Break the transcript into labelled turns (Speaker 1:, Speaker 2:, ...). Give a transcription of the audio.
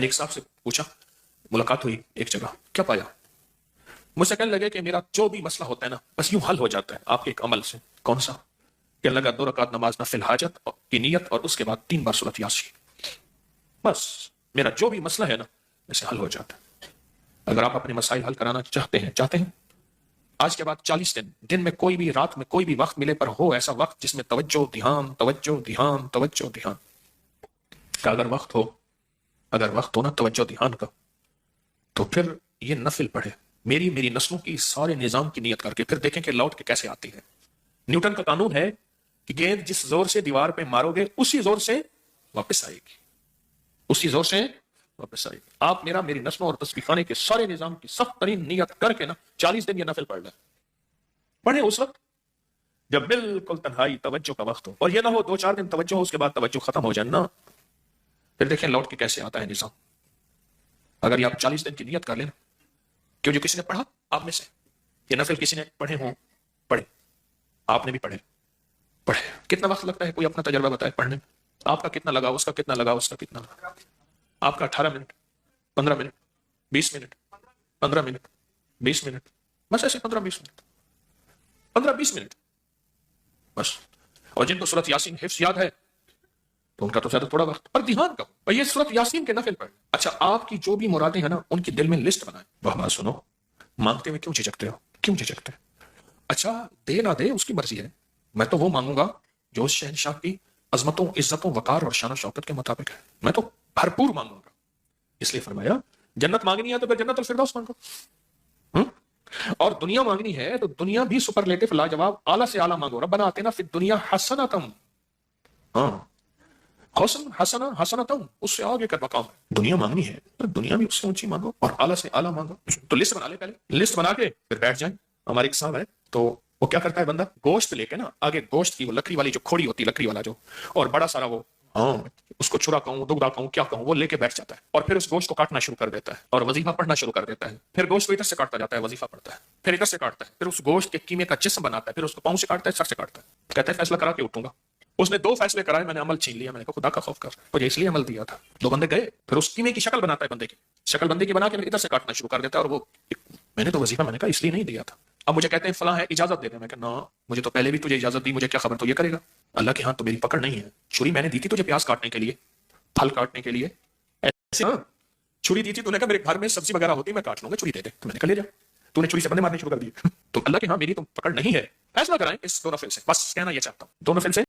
Speaker 1: نے ایک صاحب سے پوچھا، ملاقات ہوئی ایک جگہ، کیا پایا؟ مجھ سے کہنے لگے کہ میرا جو بھی مسئلہ ہوتا ہے نا بس یوں حل ہو جاتا ہے آپ کے ایک عمل سے۔ کون سا؟ کہنے لگا 2 رکعت نماز نفل حاجت کی نیت اور اس کے بعد 3 بار سورۃ یاسین، بس میرا جو بھی مسئلہ ہے نا اسے حل ہو جاتا ہے۔ اگر آپ اپنے مسائل حل کرانا چاہتے ہیں آج کے بعد 40 دن میں کوئی بھی رات میں کوئی بھی وقت ملے پر ہو ایسا وقت جس میں توجہ دھیان توجہ دھیان توجہ دھیان کا اگر وقت ہو نا توجہ دھیان کا، تو پھر یہ نفل پڑھے، میری نسلوں کی سارے نظام کی نیت کر کے، پھر دیکھیں کہ لوٹ کے کیسے آتی ہے۔ نیوٹن کا قانون ہے کہ گیند جس زور سے دیوار پہ مارو گے اسی زور سے واپس آئے گی، اسی زور سے واپس آئے گی۔ آپ میری نسلوں اور تسبیح خانے کے سارے نظام کی سخت ترین نیت کر کے نا 40 دن یہ نفل پڑھ لیں، پڑھیں اس وقت جب بالکل تنہائی توجہ کا وقت ہو، اور یہ نہ ہو 2-4 دن توجہ ہو اس کے بعد توجہ ختم ہو جائے نا، پھر دیکھیں لوٹ کے کیسے آتا ہے نظام۔ اگر یہ آپ 40 دن کی نیت کر لیں، کیوں جو کسی نے پڑھا آپ میں سے یہ نفل کسی نے پڑھے ہوں، پڑھے، آپ نے بھی پڑھے، کتنا وقت لگتا ہے؟ کوئی اپنا تجربہ بتائے پڑھنے میں، آپ کا کتنا لگا، اس کا کتنا لگا، اس کا کتنا لگا؟ آپ کا 18 minute, 15 minute, 20 minute, 15 minute, 20 minute, بس ایسے 15-20 منٹ، 15-20 منٹ بس۔ اور جن کو سورۃ یاسین حفظ یاد ہے تو ان کا تو زیادہ تھوڑا وقت، پر دھیان کا اور یہ سورۃ یاسین کے نفل پڑھ۔ اچھا آپ کی جو بھی مرادیں ہیں نا ان کی دل میں لسٹ بنائیں۔ وہ بات سنو، مانگتے ہوئے کیوں جھجکتے ہو؟ کیوں جھجکتے؟ اچھا دے نہ دے اس کی مرضی ہے، میں تو وہ مانگوں گا جو اس شہنشاہ کی عظمتوں عزتوں وقار اور شان و شوکت کے مطابق ہے، میں تو بھرپور مانگوں گا۔ اس لیے فرمایا جنت مانگنی ہے تو پھر جنت الفردوس مانگو، اور دنیا مانگنی ہے تو دنیا بھی سپرلیٹو لاجواب اعلیٰ سے اعلیٰ مانگو، ربنا آتنا فی الدنیا حسنۃ، حسن حسنہ حسنتم، اس سے آگے کا مقام ہے۔ دنیا مانگنی ہے تو دنیا بھی اس سے اونچی مانگو اور اعلیٰ سے اعلیٰ مانگو۔ تو لسٹ بنا لے، پہلے لسٹ بنا کے پھر بیٹھ جائیں۔ ہمارے ایک صاحب ہے تو وہ کیا کرتا ہے بندہ، گوشت لے کے نا آگے گوشت کی وہ لکڑی والی جو کھوڑی ہوتی ہے، لکڑی والا جو، اور بڑا سارا وہ اس کو چھرا کہوں دگڑا کہوں کیا کہوں، وہ لے کے بیٹھ جاتا ہے اور پھر اس گوشت کو کاٹنا شروع کر دیتا ہے اور وظیفہ پڑھنا شروع کر دیتا ہے۔ پھر گوشت کو ادھر سے کاٹتا جاتا ہے، وظیفہ پڑھتا ہے، پھر ادھر سے کاٹتا ہے، پھر اس گوشت کے کیمے کا جسم بناتا ہے، پھر اس کو پاؤں سے کاٹتا ہے، سر سے کاٹتا ہے، کہتا ہے فیصلہ کرا کے اٹھوں گا۔ اس نے 2 فیصلے کرائے، میں نے عمل چھین لیا، میں نے کہا خدا کا خوف کر، مجھے اس لیے عمل دیا تھا۔ 2 بندے گئے، پھر اس کیمے کی شکل بناتا ہے، بندے کی شکل بندے کی بنا کے ادھر سے کاٹنا شروع کر دیتا ہے، اور وہ میں نے تو وظیفہ میں نے کہا اس لیے نہیں دیا تھا۔ اب مجھے کہتے ہیں فلاں ہے اجازت دے دے، میں کہا نا مجھے تو پہلے بھی تجھے اجازت دی، مجھے کیا خبر تو یہ کرے گا؟ اللہ کے ہاں تو میری پکڑ نہیں ہے، چھری میں نے دی تھی تجھے پیاز کاٹنے کے لیے، پھل کاٹنے کے لیے، ایسے ہاں چھری دی تھی تو نے کہا میرے گھر میں سبزی وغیرہ ہوتی میں کاٹ لوں گا، چھری دے دے، تو میں نے کہا لے جا، تو نے چھری سے بندے مارنے شروع کر دیے۔ تو اللہ کے ہاں میری تو پکڑ نہیں ہے۔ فیصلہ کرائیں اس 2 نفل سے، بس کہنا یہ چاہتا ہوں 2 نفل سے